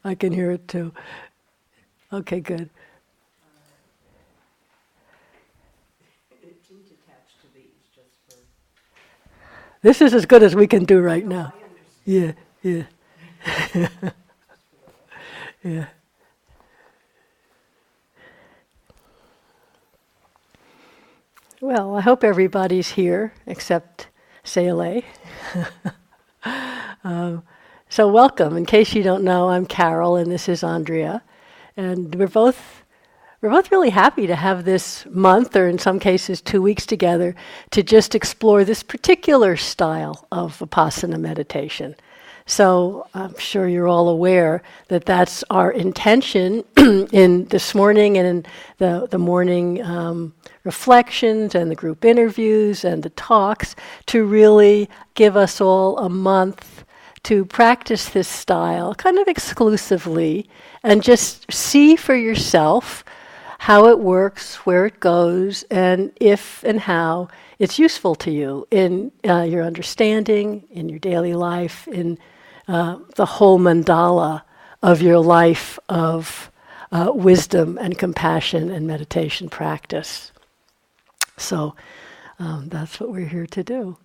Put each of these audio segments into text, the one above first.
I can hear it too. Okay, good. It didn't attach to these, just for... This is as good as we can do right now. Yeah, yeah. Yeah. Well, I hope everybody's here except Sele. So welcome. In case you don't know, I'm Carol and this is Andrea. And we're both really happy to have this month, or in some cases 2 weeks together, to just explore this particular style of Vipassana meditation. So I'm sure you're all aware that that's our intention in this morning and in the morning reflections and the group interviews and the talks, to really give us all a month to practice this style kind of exclusively and just see for yourself how it works, where it goes, and if and how it's useful to you in your understanding, in your daily life, in the whole mandala of your life of wisdom and compassion and meditation practice. So that's what we're here to do.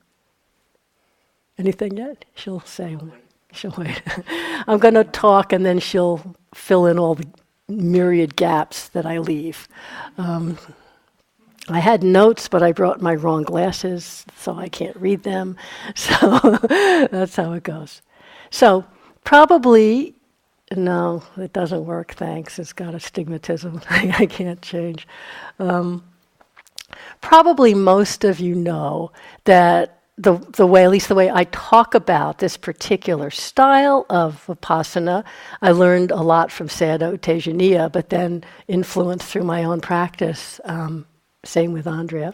Anything yet? She'll say, she'll wait. I'm going to talk and then she'll fill in all the myriad gaps that I leave. I had notes, but I brought my wrong glasses, so I can't read them. So that's how it goes. So probably, no, it doesn't work, thanks. It's got astigmatism. I can't change. Probably most of you know that the way, at least the way I talk about this particular style of Vipassana, I learned a lot from Sayadaw U Tejaniya, but then influenced through my own practice, same with Andrea.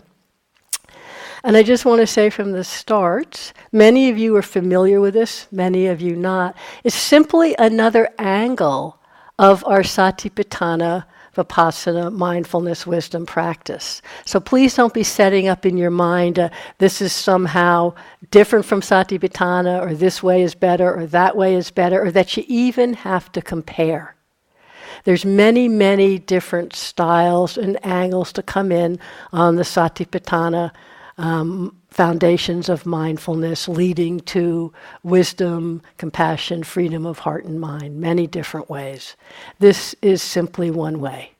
And I just want to say from the start, many of you are familiar with this, many of you not. It's simply another angle of our Satipatthana Vipassana mindfulness wisdom practice. So please don't be setting up in your mind, this is somehow different from Satipatthana, or this way is better, or that way is better, or that you even have to compare. There's many, many different styles and angles to come in on the Satipatthana foundations of mindfulness, leading to wisdom, compassion, freedom of heart and mind, many different ways. This is simply one way.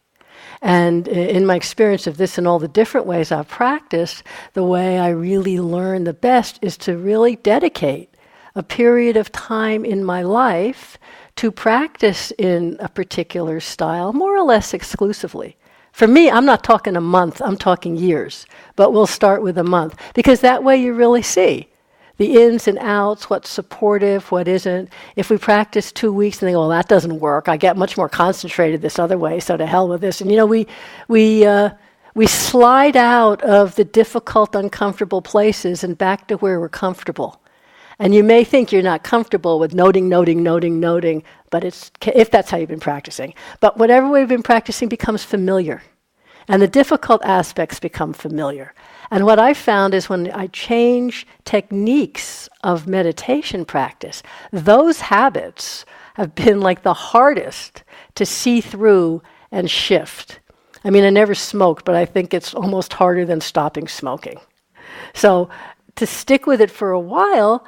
And in my experience of this and all the different ways I've practiced, the way I really learn the best is to really dedicate a period of time in my life to practice in a particular style, more or less exclusively. For me, I'm not talking a month, I'm talking years. But we'll start with a month, because that way you really see the ins and outs, what's supportive, what isn't. If we practice 2 weeks and think, oh, that doesn't work, I get much more concentrated this other way, so to hell with this. And we slide out of the difficult, uncomfortable places and back to where we're comfortable. And you may think you're not comfortable with noting, but it's if that's how you've been practicing. But whatever we've been practicing becomes familiar. And the difficult aspects become familiar. And what I found is when I change techniques of meditation practice, those habits have been like the hardest to see through and shift. I mean, I never smoked, but I think it's almost harder than stopping smoking. So to stick with it for a while,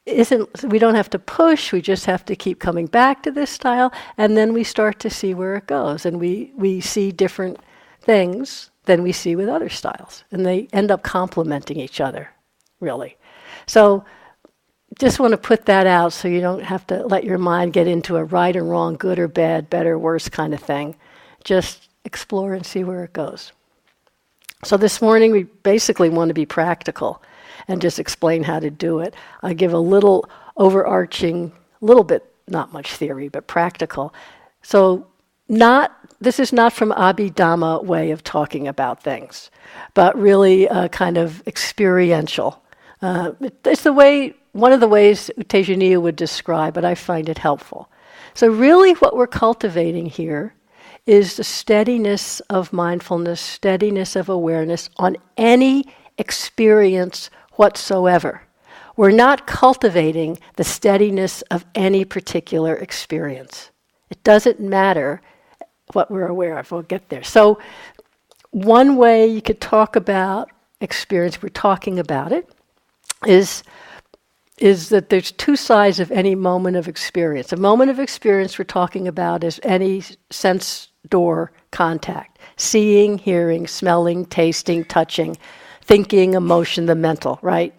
we don't have to push, we just have to keep coming back to this style, and then we start to see where it goes, and we see different things than we see with other styles, and they end up complementing each other, really. So just want to put that out so you don't have to let your mind get into a right or wrong, good or bad, better, worse kind of thing. Just explore and see where it goes. So this morning we basically want to be practical and just explain how to do it. I give a little overarching, little bit, not much theory, but practical. So this is not from Abhidhamma way of talking about things, but really kind of experiential. It's one of the ways U Tejaniya would describe, but I find it helpful. So really what we're cultivating here is the steadiness of mindfulness, steadiness of awareness on any experience whatsoever. We're not cultivating the steadiness of any particular experience. It doesn't matter what we're aware of. We'll get there. So one way you could talk about experience, we're talking about it, is that there's two sides of any moment of experience. A moment of experience we're talking about is any sense door contact. Seeing, hearing, smelling, tasting, touching, thinking, emotion, the mental, right?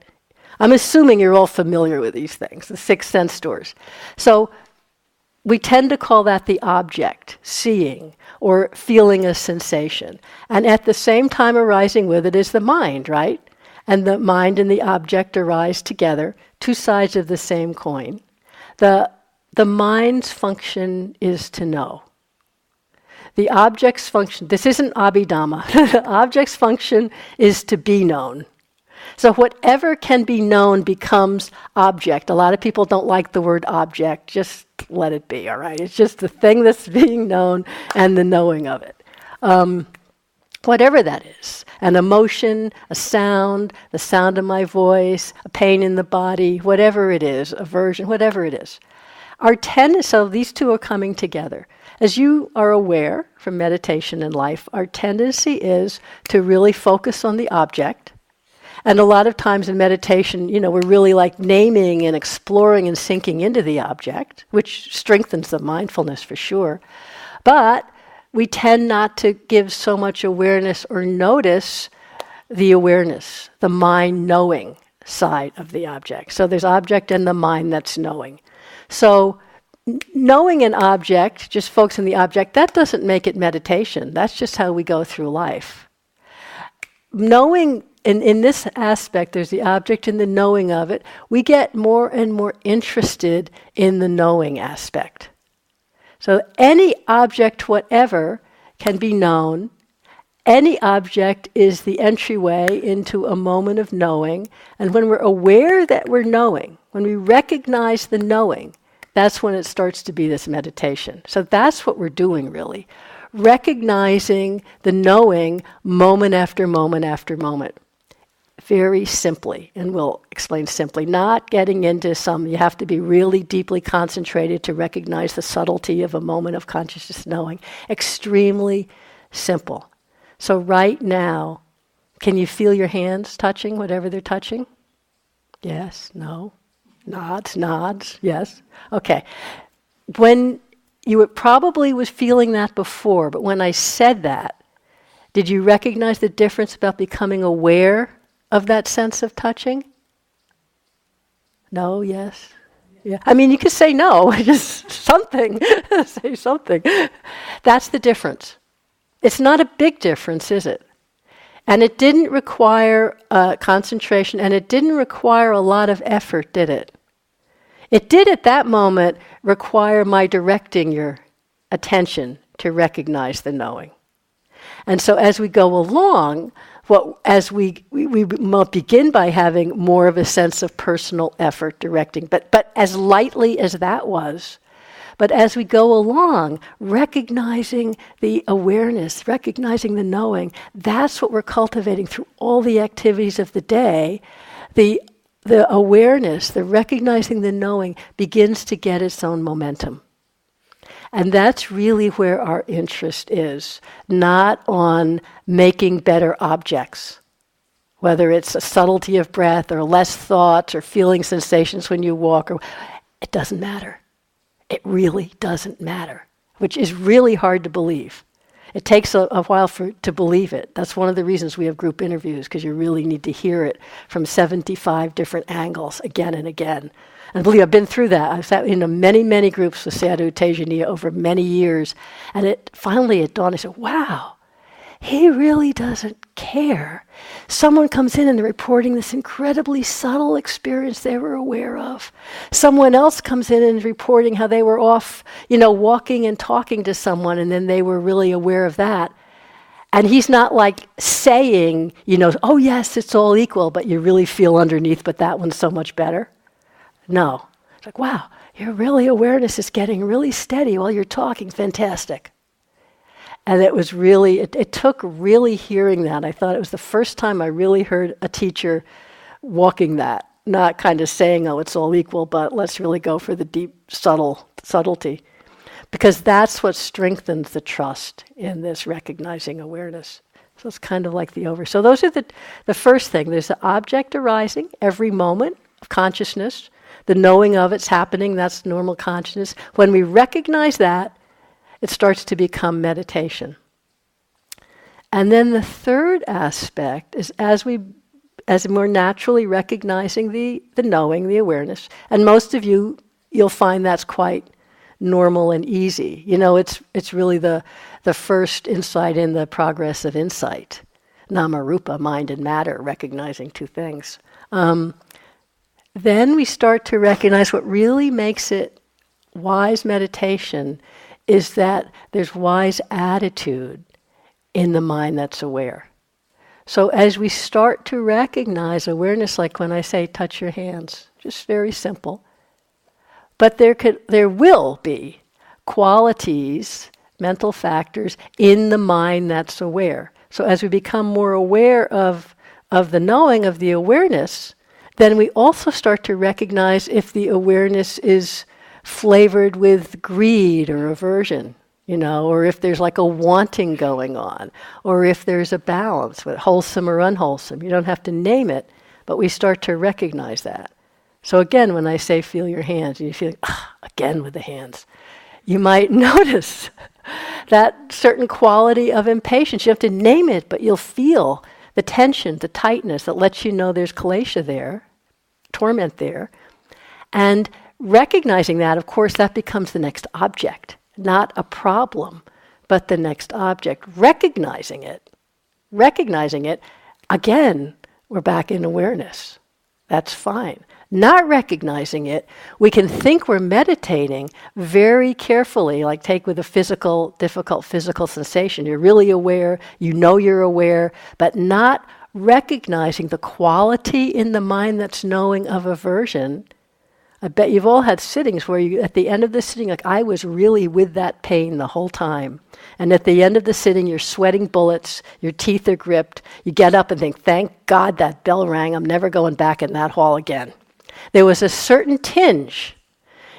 I'm assuming you're all familiar with these things, the 6 sense doors. So we tend to call that the object, seeing, or feeling a sensation. And at the same time arising with it is the mind, right? And the mind and the object arise together, two sides of the same coin. The mind's function is to know. The object's function, this isn't Abhidhamma, the object's function is to be known. So whatever can be known becomes object. A lot of people don't like the word object, just let it be, all right? It's just the thing that's being known and the knowing of it. Whatever that is, an emotion, a sound, the sound of my voice, a pain in the body, whatever it is, aversion, whatever it is. So these two are coming together. As you are aware from meditation and life, our tendency is to really focus on the object. And a lot of times in meditation, we're really like naming and exploring and sinking into the object, which strengthens the mindfulness for sure. But we tend not to give so much awareness or notice the awareness, the mind knowing side of the object. So there's object and the mind that's knowing. So knowing an object, just focus on the object, that doesn't make it meditation. That's just how we go through life. Knowing, in this aspect, there's the object and the knowing of it. We get more and more interested in the knowing aspect. So any object, whatever, can be known. Any object is the entryway into a moment of knowing. And when we're aware that we're knowing, when we recognize the knowing, that's when it starts to be this meditation. So that's what we're doing, really. Recognizing the knowing moment after moment after moment. Very simply, and we'll explain simply, not getting into you have to be really deeply concentrated to recognize the subtlety of a moment of consciousness knowing. Extremely simple. So right now, can you feel your hands touching, whatever they're touching? Yes, no, nods, yes. Okay. When you probably was feeling that before, but when I said that, did you recognize the difference about becoming aware of that sense of touching? No, yes. Yeah. I mean, you could say no, just something. Say something. That's the difference. It's not a big difference, is it? And it didn't require concentration, and it didn't require a lot of effort, did it? It did at that moment require my directing your attention to recognize the knowing. And so as we go along, as we begin by having more of a sense of personal effort directing, but as lightly as that was, but as we go along, recognizing the awareness, recognizing the knowing, that's what we're cultivating through all the activities of the day. The awareness, the recognizing the knowing begins to get its own momentum. And that's really where our interest is, not on making better objects, whether it's a subtlety of breath or less thoughts or feeling sensations when you walk. It doesn't matter. It really doesn't matter, which is really hard to believe. It takes a while to believe it. That's one of the reasons we have group interviews, because you really need to hear it from 75 different angles again and again. And believe I've been through that. I've sat in many, many groups with Sayadaw Tejaniya over many years. And it finally dawned, I said, wow, he really doesn't care. Someone comes in and they're reporting this incredibly subtle experience they were aware of. Someone else comes in and is reporting how they were off, walking and talking to someone, and then they were really aware of that. And he's not like saying, oh yes, it's all equal, but you really feel underneath, but that one's so much better. No. It's like, wow, your really awareness is getting really steady while you're talking. Fantastic. And it was really, it took really hearing that. I thought it was the first time I really heard a teacher walking that, not kind of saying, oh, it's all equal, but let's really go for the deep subtlety. because that's what strengthens the trust in this recognizing awareness. So it's kind of like the over. So those are the first thing. There's the object arising every moment of consciousness. The knowing of it's happening, that's normal consciousness. When we recognize that, it starts to become meditation. And then the third aspect is as we're naturally recognizing the knowing, the awareness, and most of you'll find that's quite normal and easy. It's really the first insight in the progress of insight. Nama Rupa, mind and matter, recognizing two things. Then we start to recognize what really makes it wise meditation is that there's wise attitude in the mind that's aware. So as we start to recognize awareness, like when I say touch your hands, just very simple, but there will be qualities, mental factors in the mind that's aware. So as we become more aware of the knowing, of the awareness, then we also start to recognize if the awareness is flavored with greed or aversion, or if there's like a wanting going on, or if there's a balance with wholesome or unwholesome. You don't have to name it, but we start to recognize that. So again, when I say feel your hands, and you feel, again with the hands, you might notice that certain quality of impatience. You have to name it, but you'll feel the tension, the tightness that lets you know there's klesha there, torment there. And recognizing that, of course, that becomes the next object, not a problem, but the next object. Recognizing it, again, we're back in awareness. That's fine. Not recognizing it, we can think we're meditating very carefully, like take with a difficult physical sensation. You're really aware, you know you're aware, but not recognizing the quality in the mind that's knowing of aversion. I bet you've all had sittings where you, at the end of the sitting, like I was really with that pain the whole time. And at the end of the sitting, you're sweating bullets, your teeth are gripped, you get up and think, thank God that bell rang, I'm never going back in that hall again. There was a certain tinge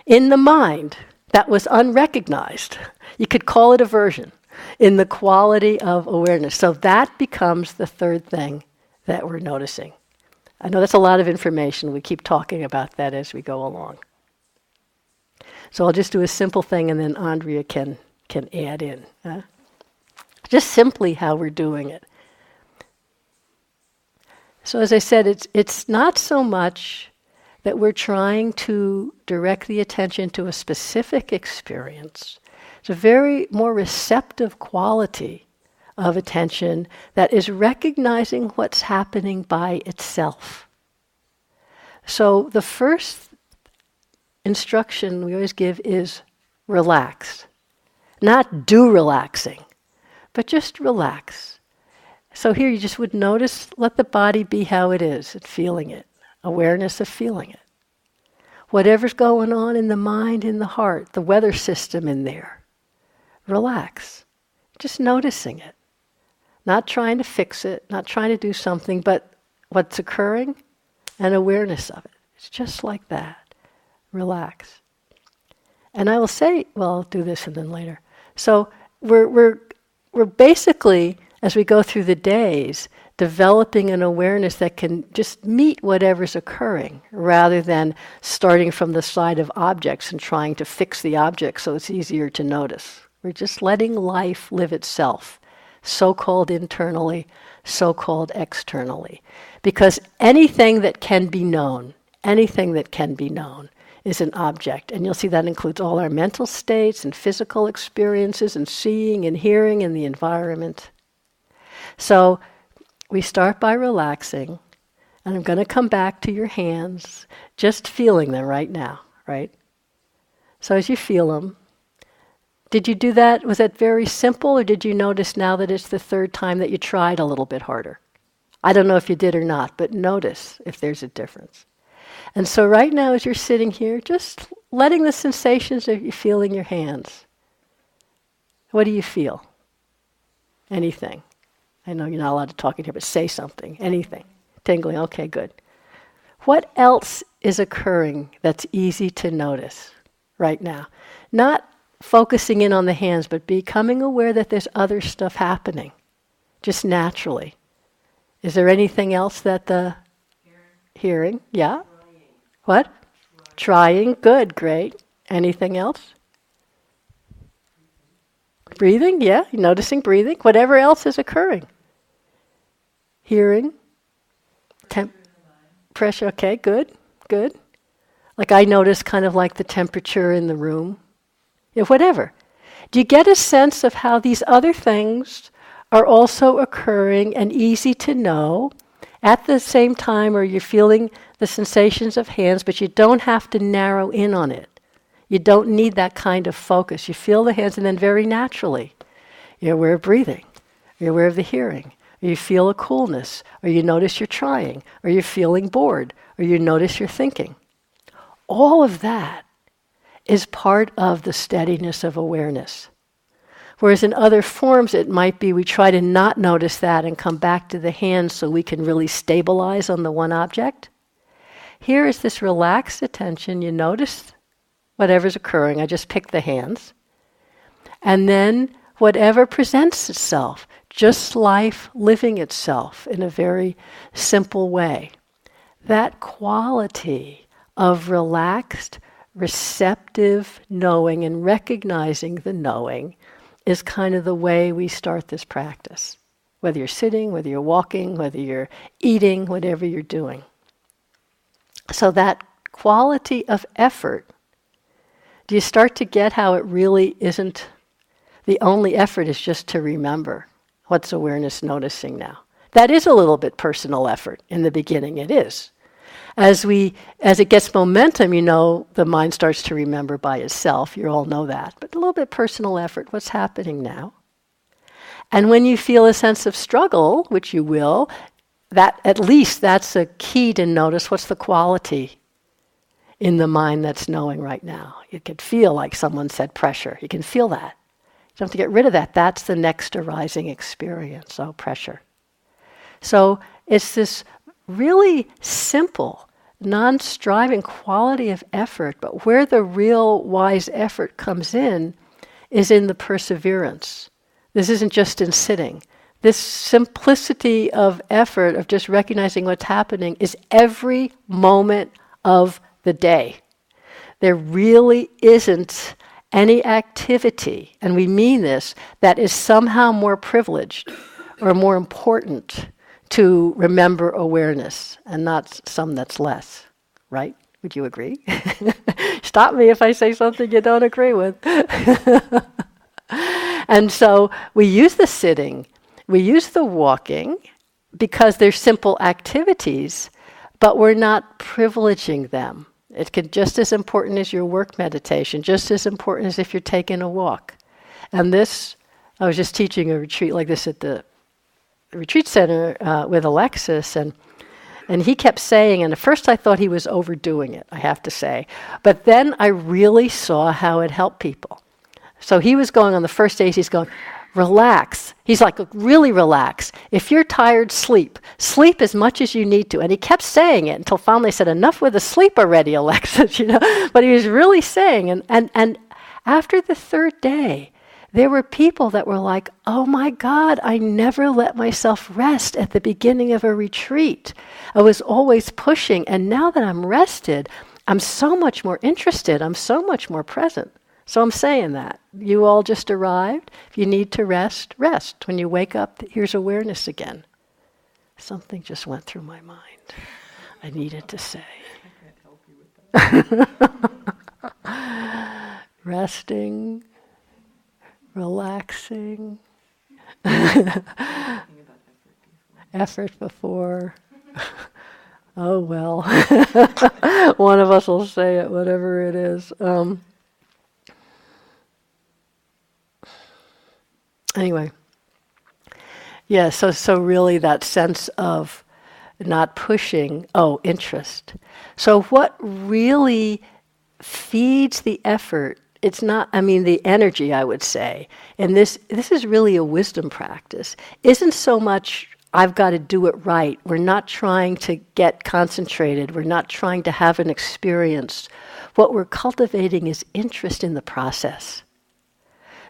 in the mind that was unrecognized. You could call it aversion in the quality of awareness. So that becomes the third thing that we're noticing. I know that's a lot of information. We keep talking about that as we go along. So I'll just do a simple thing and then Andrea can add in. Just simply how we're doing it. So as I said, it's not so much that we're trying to direct the attention to a specific experience. It's a very more receptive quality of attention that is recognizing what's happening by itself. So the first instruction we always give is relax. Not do relaxing, but just relax. So here you just would notice, let the body be how it is, and feeling it. Awareness of feeling it. Whatever's going on in the mind, in the heart, the weather system in there, relax. Just noticing it. Not trying to fix it, not trying to do something, but what's occurring and awareness of it. It's just like that. Relax. And I will say, well, I'll do this and then later. So we're basically, as we go through the days, developing an awareness that can just meet whatever's occurring rather than starting from the side of objects and trying to fix the object so it's easier to notice. We're just letting life live itself, so-called internally, so-called externally. Because anything that can be known is an object. And you'll see that includes all our mental states and physical experiences and seeing and hearing and the environment. So we start by relaxing, and I'm going to come back to your hands, just feeling them right now, right? So as you feel them, did you do that? Was that very simple, or did you notice now that it's the third time that you tried a little bit harder? I don't know if you did or not, but notice if there's a difference. And so right now as you're sitting here, just letting the sensations that you feel in your hands. What do you feel? Anything. I know you're not allowed to talk in here, but say something, anything. Tingling, okay, good. What else is occurring that's easy to notice right now? Not focusing in on the hands, but becoming aware that there's other stuff happening, just naturally. Is there anything else that the hearing? Yeah? What? Trying. Good, great. Anything else? Breathing, yeah. Noticing breathing. Whatever else is occurring. Hearing. Pressure, okay, good, good. Like I notice kind of like the temperature in the room. Yeah, whatever. Do you get a sense of how these other things are also occurring and easy to know at the same time, or you're feeling the sensations of hands, but you don't have to narrow in on it. You don't need that kind of focus. You feel the hands and then very naturally, you're aware of breathing, you're aware of the hearing, or you feel a coolness, or you notice you're trying, or you're feeling bored, or you notice you're thinking. All of that is part of the steadiness of awareness. Whereas in other forms, it might be we try to not notice that and come back to the hands so we can really stabilize on the one object. Here is this relaxed attention. You notice whatever's occurring. I just picked the hands. And then whatever presents itself, just life living itself in a very simple way. That quality of relaxed, receptive knowing and recognizing the knowing is kind of the way we start this practice. Whether you're sitting, whether you're walking, whether you're eating, whatever you're doing. So that quality of effort, do you start to get how it really isn't, the only effort is just to remember what's awareness noticing now. That is a little bit personal effort. In the beginning it is. As it gets momentum, the mind starts to remember by itself. You all know that. But a little bit personal effort, what's happening now? And when you feel a sense of struggle, which you will, that at least that's a key to notice what's the quality in the mind that's knowing right now. You could feel like someone said pressure. You can feel that. You don't have to get rid of that. That's the next arising experience, so pressure. So it's this really simple, non-striving quality of effort, but where the real wise effort comes in is in the perseverance. This isn't just in sitting. This simplicity of effort, of just recognizing what's happening, is every moment of the day. There really isn't any activity, and we mean this, that is somehow more privileged or more important to remember awareness, and not some that's less, right? Would you agree? Stop me if I say something you don't agree with. And so we use the sitting, we use the walking, because they're simple activities, but we're not privileging them. It can just as important as your work meditation, just as important as if you're taking a walk. And this, I was just teaching a retreat like this at the retreat center with Alexis, and he kept saying, and at first I thought he was overdoing it, I have to say, but then I really saw how it helped people. So he was going on the first days, he's going, relax. He's like, really relax. If you're tired, sleep. Sleep as much as you need to. And he kept saying it until finally I said, enough with the sleep already, Alexis, But he was really saying, and after the third day, there were people that were like, oh my God, I never let myself rest at the beginning of a retreat. I was always pushing, and now that I'm rested, I'm so much more interested, I'm so much more present. So I'm saying that. You all just arrived. If you need to rest, rest. When you wake up, here's awareness again. Something just went through my mind. I needed to say. I can't help you with that. Resting. Relaxing. Effort before. Oh well. One of us will say it, whatever it is. Anyway. Yeah, so really that sense of not pushing, interest. So what really feeds the effort, it's not, the energy, I would say, and this is really a wisdom practice, isn't so much I've got to do it right. We're not trying to get concentrated. We're not trying to have an experience. What we're cultivating is interest in the process.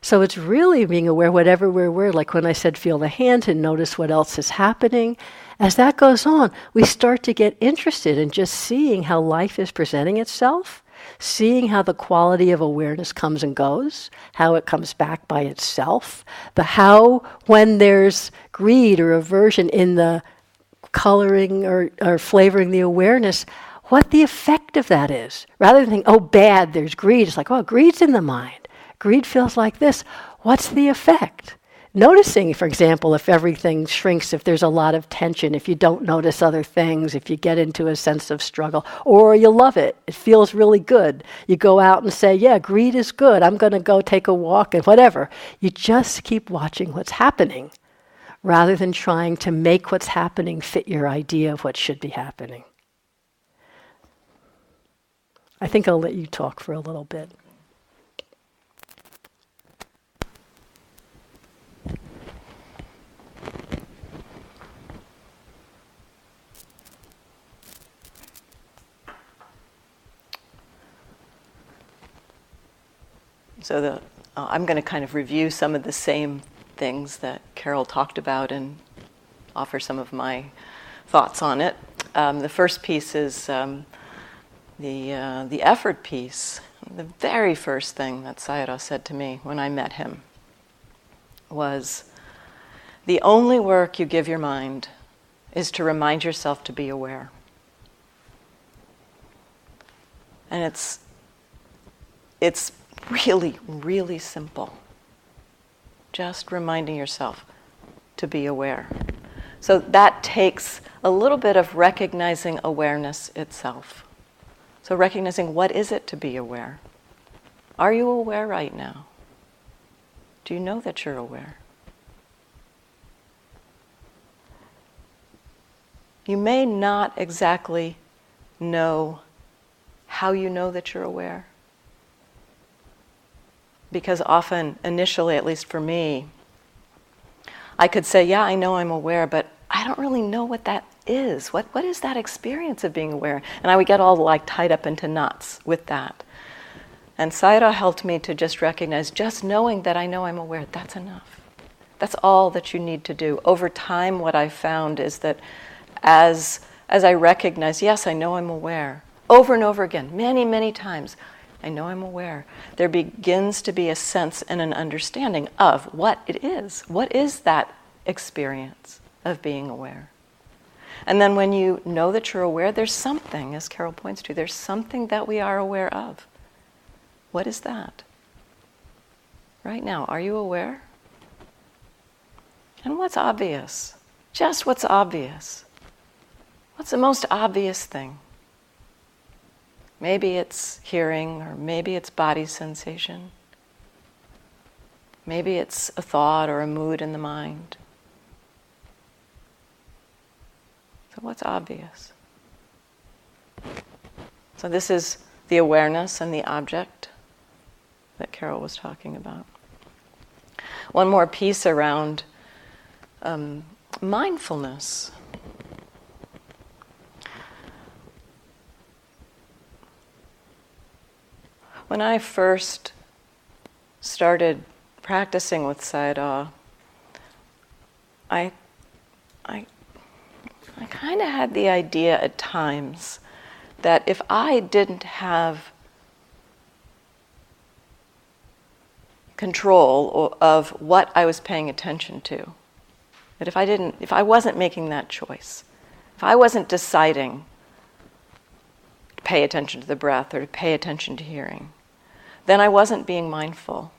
So it's really being aware whatever we're aware, like when I said feel the hand and notice what else is happening. As that goes on, we start to get interested in just seeing how life is presenting itself, seeing how the quality of awareness comes and goes, how it comes back by itself, the how when there's greed or aversion in the coloring or flavoring the awareness, what the effect of that is. Rather than think, oh, bad, there's greed. It's like, oh, greed's in the mind. Greed feels like this. What's the effect? Noticing, for example, if everything shrinks, if there's a lot of tension, if you don't notice other things, if you get into a sense of struggle, or you love it, it feels really good. You go out and say, yeah, greed is good. I'm going to go take a walk and whatever. You just keep watching what's happening rather than trying to make what's happening fit your idea of what should be happening. I think I'll let you talk for a little bit. So I'm going to kind of review some of the same things that Carol talked about and offer some of my thoughts on it. The first piece is the effort piece. The very first thing that Sayadaw said to me when I met him was, the only work you give your mind is to remind yourself to be aware. And it's really, really simple. Just reminding yourself to be aware. So that takes a little bit of recognizing awareness itself. So recognizing, what is it to be aware? Are you aware right now? Do you know that you're aware? You may not exactly know how you know that you're aware. Because often, initially, at least for me, I could say, yeah, I know I'm aware, but I don't really know what that is. What is that experience of being aware? And I would get all like tied up into knots with that. And Sayadaw helped me to just recognize, just knowing that I know I'm aware, that's enough. That's all that you need to do. Over time, what I found is that as I recognize, yes, I know I'm aware, over and over again, many, many times, I know I'm aware, there begins to be a sense and an understanding of what it is. What is that experience of being aware? And then when you know that you're aware, there's something, as Carol points to, there's something that we are aware of. What is that? Right now, are you aware? And what's obvious? Just what's obvious. What's the most obvious thing? Maybe it's hearing, or maybe it's body sensation. Maybe it's a thought or a mood in the mind. So what's obvious? So this is the awareness and the object that Carol was talking about. One more piece around mindfulness. When I first started practicing with Sayadaw, I kind of had the idea at times that if I didn't have control of what I was paying attention to, that if I wasn't making that choice, if I wasn't deciding to pay attention to the breath or to pay attention to hearing, then I wasn't being mindful.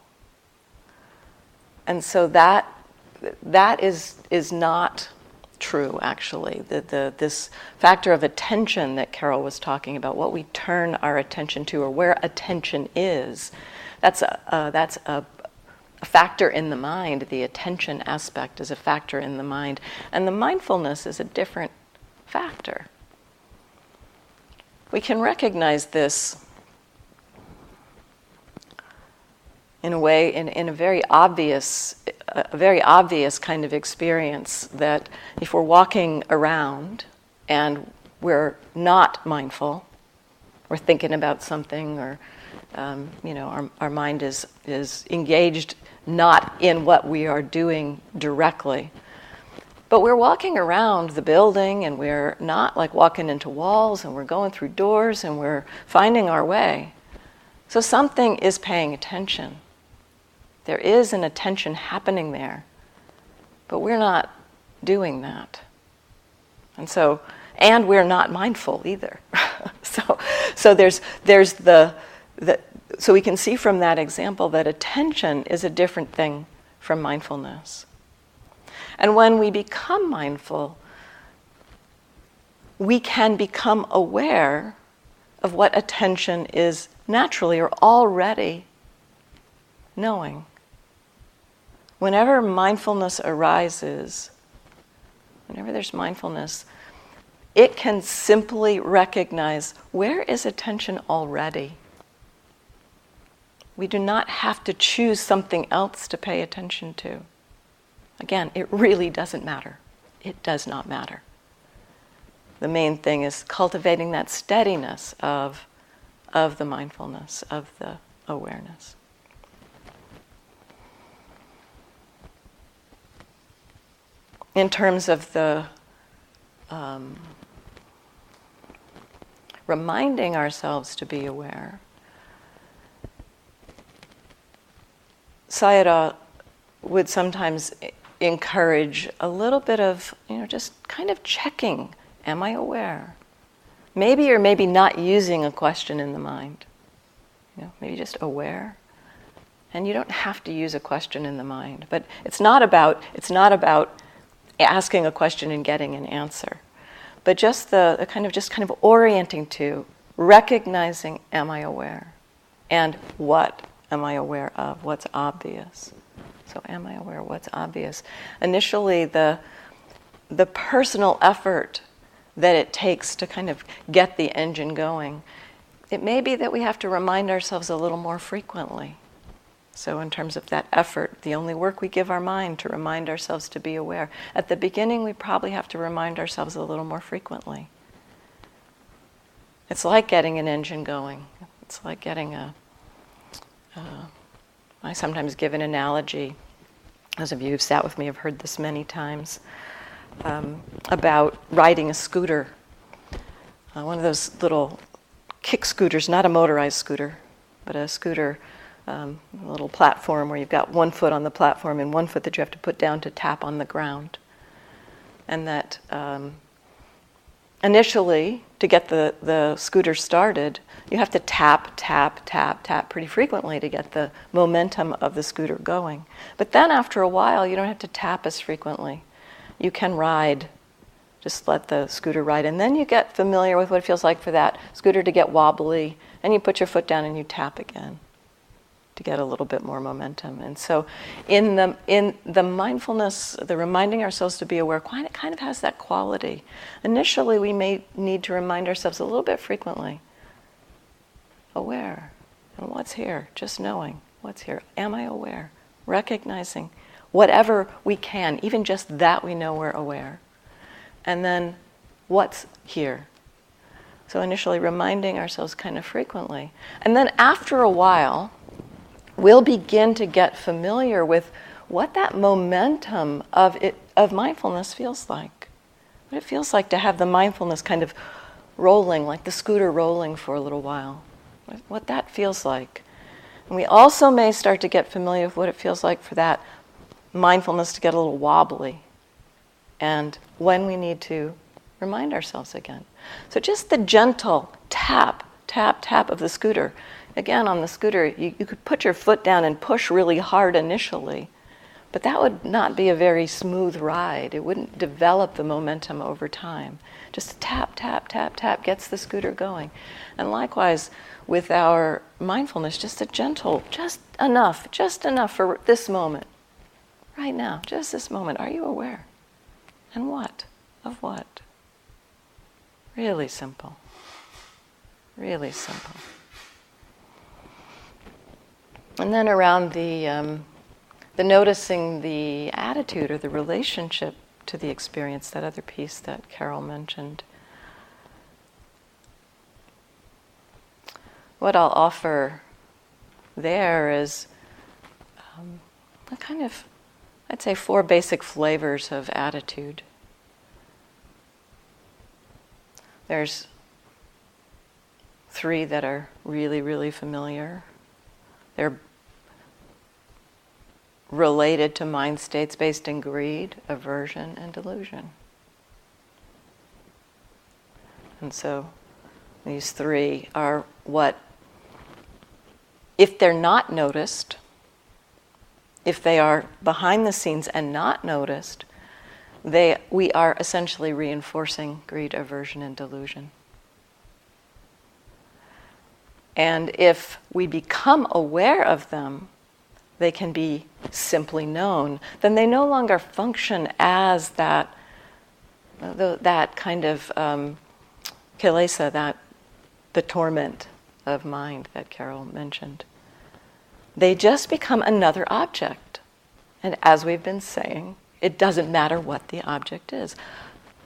And so that is not true, actually. This factor of attention that Carol was talking about, what we turn our attention to, or where attention is, that's a factor in the mind. The attention aspect is a factor in the mind. And the mindfulness is a different factor. We can recognize this in a way, in a very obvious kind of experience, that if we're walking around and we're not mindful, we're thinking about something, or our mind is engaged not in what we are doing directly. But we're walking around the building, and we're not like walking into walls, and we're going through doors, and we're finding our way. So something is paying attention. There is an attention happening there, but we're not doing that. And we're not mindful either. so there's the so we can see from that example that attention is a different thing from mindfulness. And when we become mindful, we can become aware of what attention is naturally or already knowing. Whenever mindfulness arises, whenever there's mindfulness, it can simply recognize, where is attention already? We do not have to choose something else to pay attention to. Again, it really doesn't matter. It does not matter. The main thing is cultivating that steadiness of the mindfulness, of the awareness. In terms of the reminding ourselves to be aware, Sayadaw would sometimes encourage a little bit of, just kind of checking, am I aware? Maybe or maybe not using a question in the mind. Maybe just aware. And you don't have to use a question in the mind, but it's not about asking a question and getting an answer, but just the kind of orienting to recognizing, am I aware? And what am I aware of? What's obvious? So am I aware of what's obvious? Initially, the personal effort that it takes to kind of get the engine going, it may be that we have to remind ourselves a little more frequently. So in terms of that effort, the only work we give our mind to remind ourselves to be aware. At the beginning, we probably have to remind ourselves a little more frequently. It's like getting an engine going. It's like getting I sometimes give an analogy, those of you who've sat with me have heard this many times, about riding a scooter. One of those little kick scooters, not a motorized scooter, but a scooter, a little platform where you've got one foot on the platform and one foot that you have to put down to tap on the ground. And that initially, to get the scooter started, you have to tap, tap, tap, tap pretty frequently to get the momentum of the scooter going. But then after a while, you don't have to tap as frequently. You can ride, just let the scooter ride. And then you get familiar with what it feels like for that scooter to get wobbly, and you put your foot down and you tap again to get a little bit more momentum. And so in the mindfulness, the reminding ourselves to be aware, it kind of has that quality. Initially, we may need to remind ourselves a little bit frequently. Aware. And what's here? Just knowing what's here. Am I aware? Recognizing whatever we can, even just that we know we're aware. And then what's here? So initially reminding ourselves kind of frequently. And then after a while, we'll begin to get familiar with what that momentum of mindfulness feels like. What it feels like to have the mindfulness kind of rolling, like the scooter rolling for a little while. What that feels like. And we also may start to get familiar with what it feels like for that mindfulness to get a little wobbly. And when we need to remind ourselves again. So just the gentle tap, tap, tap of the scooter. Again, on the scooter, you could put your foot down and push really hard initially, but that would not be a very smooth ride. It wouldn't develop the momentum over time. Just tap, tap, tap, tap gets the scooter going. And likewise, with our mindfulness, just a gentle, just enough for this moment. Right now, just this moment. Are you aware? And what? Of what? Really simple. Really simple. And then around the noticing the attitude or the relationship to the experience, that other piece that Carol mentioned. What I'll offer there is a kind of, I'd say, 4 basic flavors of attitude. There's 3 that are really, really familiar. They're related to mind states based in greed, aversion, and delusion. And so these 3 are what, if they're not noticed, if they are behind the scenes and not noticed, we are essentially reinforcing greed, aversion, and delusion. And if we become aware of them, they can be simply known. Then they no longer function as that kind of kilesa, the torment of mind that Carol mentioned. They just become another object. And as we've been saying, it doesn't matter what the object is.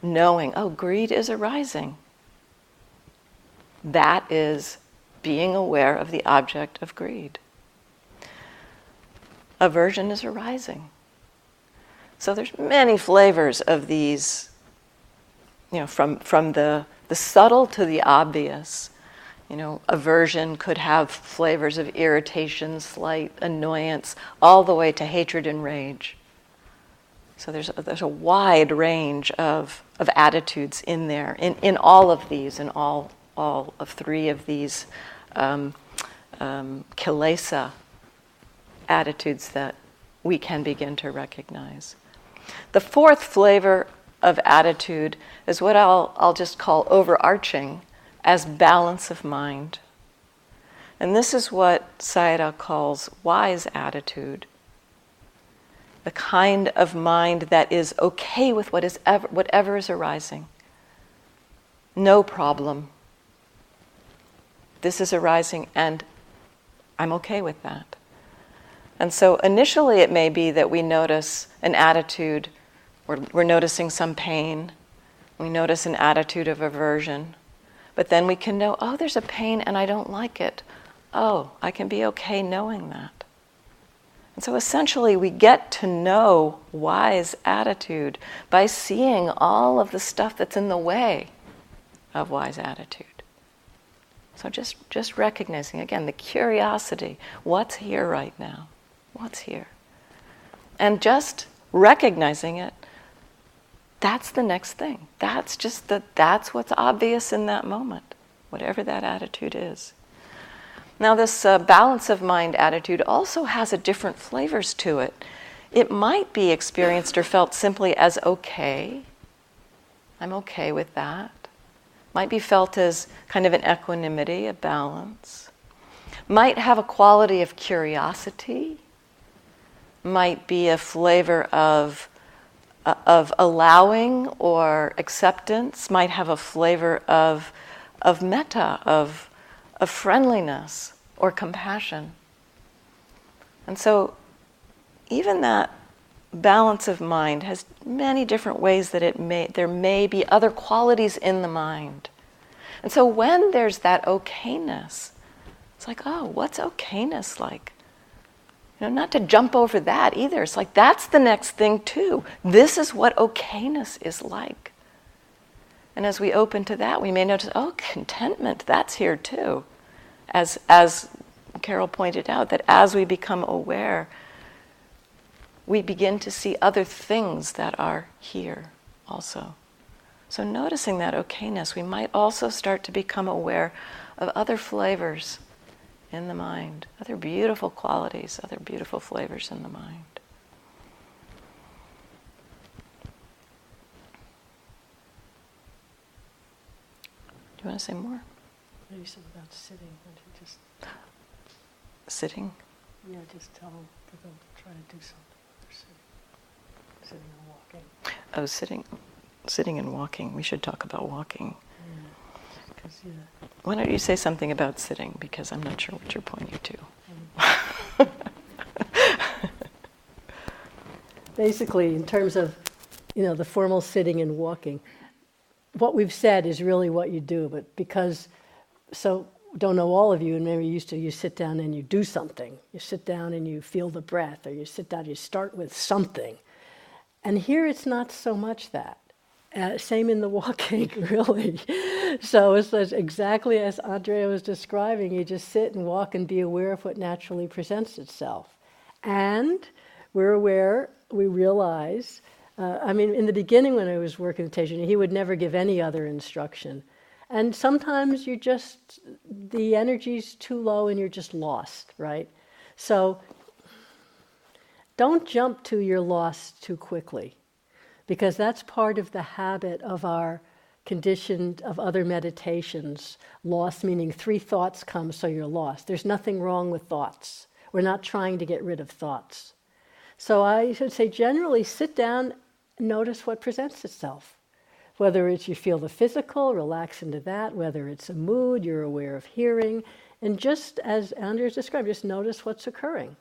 Knowing, oh, greed is arising. That is being aware of the object of greed. Aversion is arising. So there's many flavors of these, from the subtle to the obvious. Aversion could have flavors of irritation, slight annoyance, all the way to hatred and rage. So there's a wide range of attitudes in there, in all of these, in all of 3 of these kilesa attitudes that we can begin to recognize. The 4th flavor of attitude is what I'll just call overarching as balance of mind. And this is what Sayadaw calls wise attitude. The kind of mind that is okay with whatever is arising. No problem. This is arising and I'm okay with that. And so initially it may be that we notice an attitude, we're noticing some pain, we notice an attitude of aversion, but then we can know, oh, there's a pain and I don't like it. Oh, I can be okay knowing that. And so essentially we get to know wise attitude by seeing all of the stuff that's in the way of wise attitude. So just recognizing, again, the curiosity, what's here right now? What's here? And just recognizing it, that's the next thing. That's what's obvious in that moment, whatever that attitude is. Now this balance of mind attitude also has a different flavors to it. It might be experienced or felt simply as okay. I'm okay with that. Might be felt as kind of an equanimity, a balance. Might have a quality of curiosity. Might be a flavor of allowing or acceptance. Might have a flavor of metta, of friendliness or compassion. And so even that balance of mind has many different ways that there may be other qualities in the mind. And so when there's that okayness, it's like, oh, what's okayness like? Not to jump over that either. It's like, that's the next thing too. This is what okayness is like. And as we open to that, we may notice, oh, contentment, that's here too. As Carol pointed out, that as we become aware, we begin to see other things that are here also. So noticing that okayness, we might also start to become aware of other flavors in the mind, other beautiful qualities, other beautiful flavors in the mind. Do you want to say more? You said about sitting, and you just Sitting? just tell them to go try to do something. Sitting and walking. Oh, sitting and walking. We should talk about walking. Why don't you say something about sitting, because I'm not sure what you're pointing to. Basically, in terms of, the formal sitting and walking, what we've said is really what you do, but so don't know all of you, and maybe you sit down and you do something. You sit down and you feel the breath, or you sit down, you start with something. And here it's not so much that. Same in the walking, really. So it's exactly as Andrea was describing. You just sit and walk and be aware of what naturally presents itself. And we're aware, we realize, in the beginning when I was working with Tejani, he would never give any other instruction. And sometimes the energy's too low and you're just lost, right? So don't jump to you're lost too quickly, because that's part of the habit of our conditioned of other meditations. Lost meaning 3 thoughts come, so you're lost. There's nothing wrong with thoughts. We're not trying to get rid of thoughts. So I should say generally sit down and notice what presents itself. Whether it's you feel the physical, relax into that. Whether it's a mood, you're aware of hearing. And just as Andreas described, just notice what's occurring.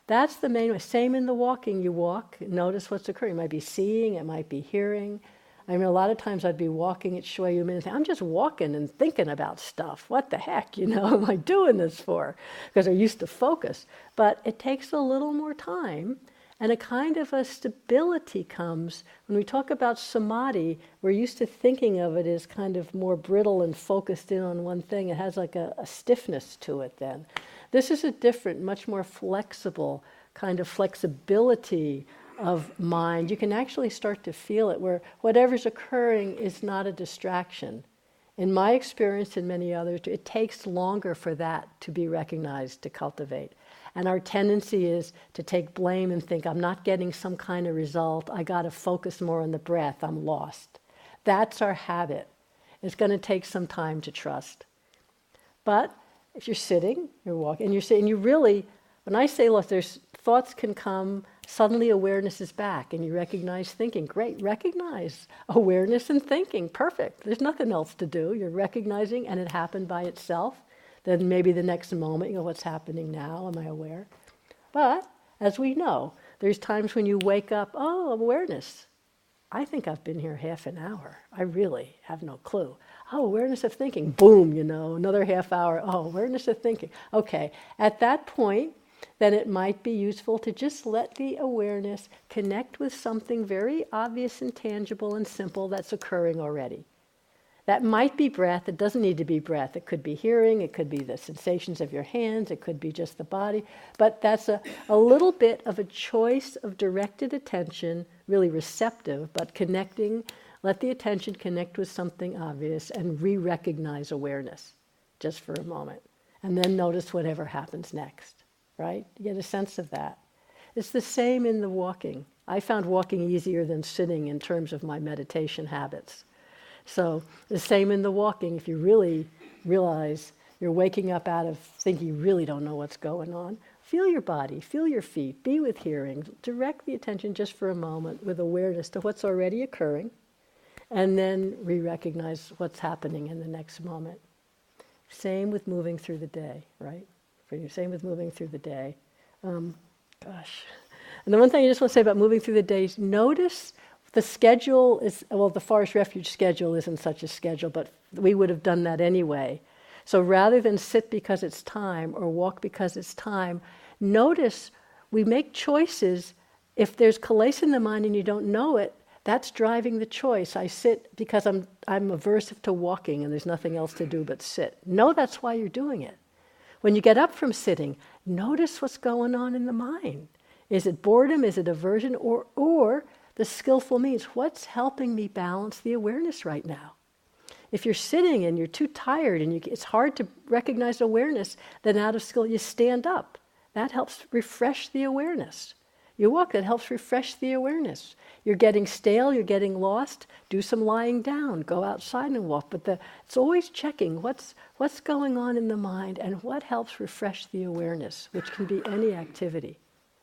That's the main way. Same in the walking. You walk, notice what's occurring. It might be seeing, it might be hearing. A lot of times I'd be walking at Shui Yumin and think, I'm just walking and thinking about stuff. What the heck, am I doing this for? Because I used to focus. But it takes a little more time, and a kind of a stability comes. When we talk about samadhi, we're used to thinking of it as kind of more brittle and focused in on one thing. It has like a stiffness to it then. This is a different, much more flexible kind of flexibility of mind. You can actually start to feel it, where whatever's occurring is not a distraction. In my experience and many others, it takes longer for that to be recognized, to cultivate. And our tendency is to take blame and think, I'm not getting some kind of result, I got to focus more on the breath, I'm lost. That's our habit. It's going to take some time to trust. But if you're sitting, you're walking, and you're sitting, you really, when I say lost, there's thoughts can come, suddenly awareness is back, and you recognize thinking. Great, recognize awareness and thinking, perfect. There's nothing else to do. You're recognizing, and it happened by itself. Then maybe the next moment, what's happening now? Am I aware? But, as we know, there's times when you wake up, awareness. I think I've been here half an hour. I really have no clue. Awareness of thinking. Boom, another half hour. Awareness of thinking. Okay, at that point, then it might be useful to just let the awareness connect with something very obvious and tangible and simple that's occurring already. That might be breath. It doesn't need to be breath. It could be hearing. It could be the sensations of your hands. It could be just the body. But that's a little bit of a choice of directed attention, really receptive, but connecting. Let the attention connect with something obvious and re-recognize awareness just for a moment. And then notice whatever happens next, right? You get a sense of that. It's the same in the walking. I found walking easier than sitting in terms of my meditation habits. So the same in the walking. If you really realize you're waking up out of thinking you really don't know what's going on, feel your body, feel your feet, be with hearing. Direct the attention just for a moment with awareness to what's already occurring, and then re-recognize what's happening in the next moment. Same with moving through the day, right? For you, same with moving through the day. And the one thing I just want to say about moving through the day is notice the schedule is, the Forest Refuge schedule isn't such a schedule, but we would have done that anyway. So rather than sit because it's time or walk because it's time, notice we make choices. If there's kilesa in the mind and you don't know it, that's driving the choice. I sit because I'm aversive to walking and there's nothing else to do but sit. No, that's why you're doing it. When you get up from sitting, notice what's going on in the mind. Is it boredom? Is it aversion? Or the skillful means, what's helping me balance the awareness right now? If you're sitting and you're too tired and it's hard to recognize awareness, then out of skill you stand up. That helps refresh the awareness. You walk, that helps refresh the awareness. You're getting stale, you're getting lost, do some lying down, go outside and walk. But it's always checking what's going on in the mind and what helps refresh the awareness, which can be any activity.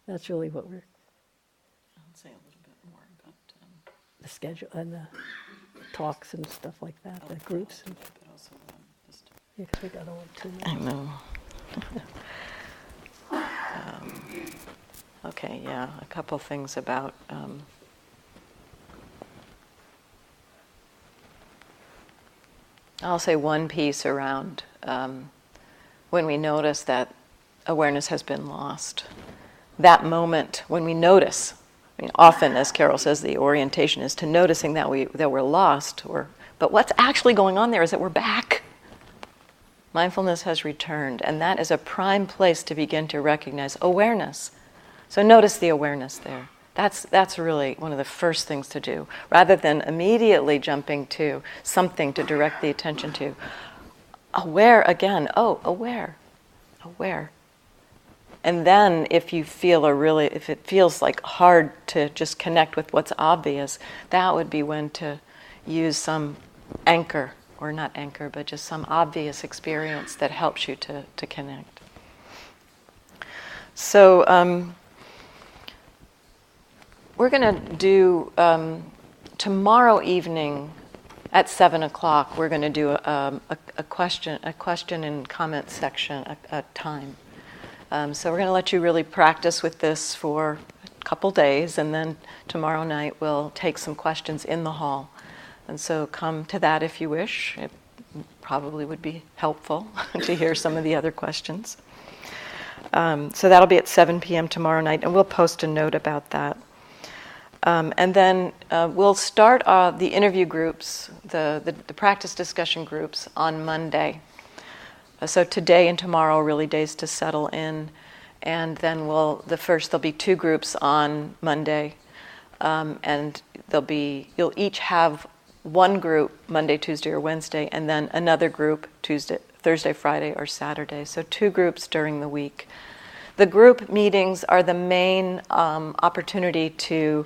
That's really what we're... I'll say a little bit more about... the schedule and the talks and stuff like that, the groups. And, but also just... Yeah, because we got only 2 minutes. I know. Okay, yeah, a couple things about... I'll say one piece around when we notice that awareness has been lost. That moment when we notice, I mean, often, as Carol says, the orientation is to noticing that we're lost. But what's actually going on there is that we're back. Mindfulness has returned, and that is a prime place to begin to recognize awareness. So notice the awareness there. That's really one of the first things to do, rather than immediately jumping to something to direct the attention to. Aware again. Oh, aware. And then if it feels like hard to just connect with what's obvious, that would be when to use some anchor, or not anchor, but just some obvious experience that helps you to connect. So we're going to do, tomorrow evening at 7 o'clock, we're going to do a question and comment section, a time. So we're going to let you really practice with this for a couple days, and then tomorrow night we'll take some questions in the hall. And so come to that if you wish. It probably would be helpful to hear some of the other questions. So that'll be at 7 p.m. tomorrow night, and we'll post a note about that. And then we'll start the interview groups, the practice discussion groups on Monday. So today and tomorrow are really days to settle in, and then there'll be 2 groups on Monday, and you'll each have one group Monday, Tuesday, or Wednesday, and then another group Thursday, Friday, or Saturday. So 2 groups during the week. The group meetings are the main opportunity to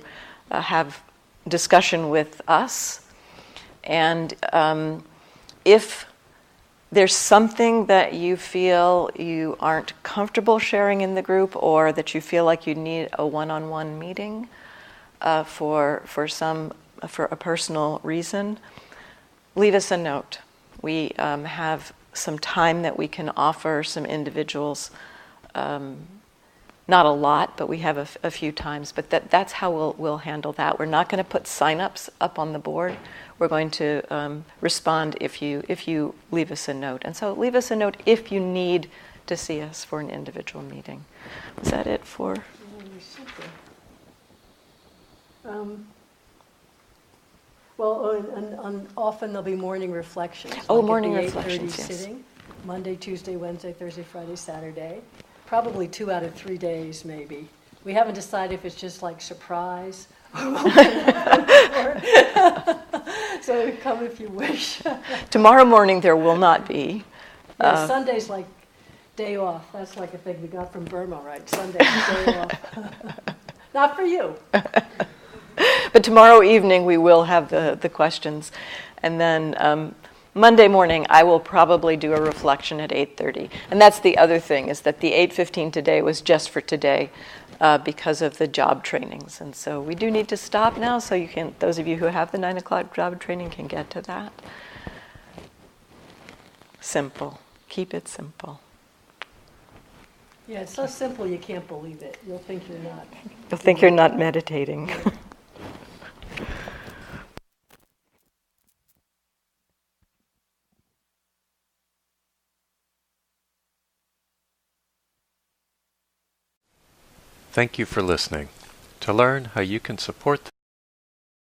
have discussion with us, and if there's something that you feel you aren't comfortable sharing in the group, or that you feel like you need a one-on-one meeting for a personal reason, leave us a note. We have some time that we can offer some individuals. Not a lot, but we have a few times. But that's how we'll handle that. We're not going to put sign-ups up on the board. We're going to respond if you leave us a note. And so leave us a note if you need to see us for an individual meeting. Is that it for? And often there'll be morning reflections. Oh, morning reflections, yes. Sitting, Monday, Tuesday, Wednesday, Thursday, Friday, Saturday. Probably 2 out of 3 days, maybe. We haven't decided if it's just like surprise. So come if you wish. Tomorrow morning there will not be. Yeah, Sunday's like day off. That's like a thing we got from Burma, right? Sunday's day off. Not for you. But tomorrow evening we will have the questions. And then Monday morning I will probably do a reflection at 8:30. And that's the other thing, is that the 8:15 today was just for today because of the job trainings. And so we do need to stop now, so those of you who have the 9 o'clock job training can get to that. Simple. Keep it simple. Yeah, it's so simple you can't believe it. You'll think you're not. You'll think you're not meditating. Thank you for listening. To learn how you can support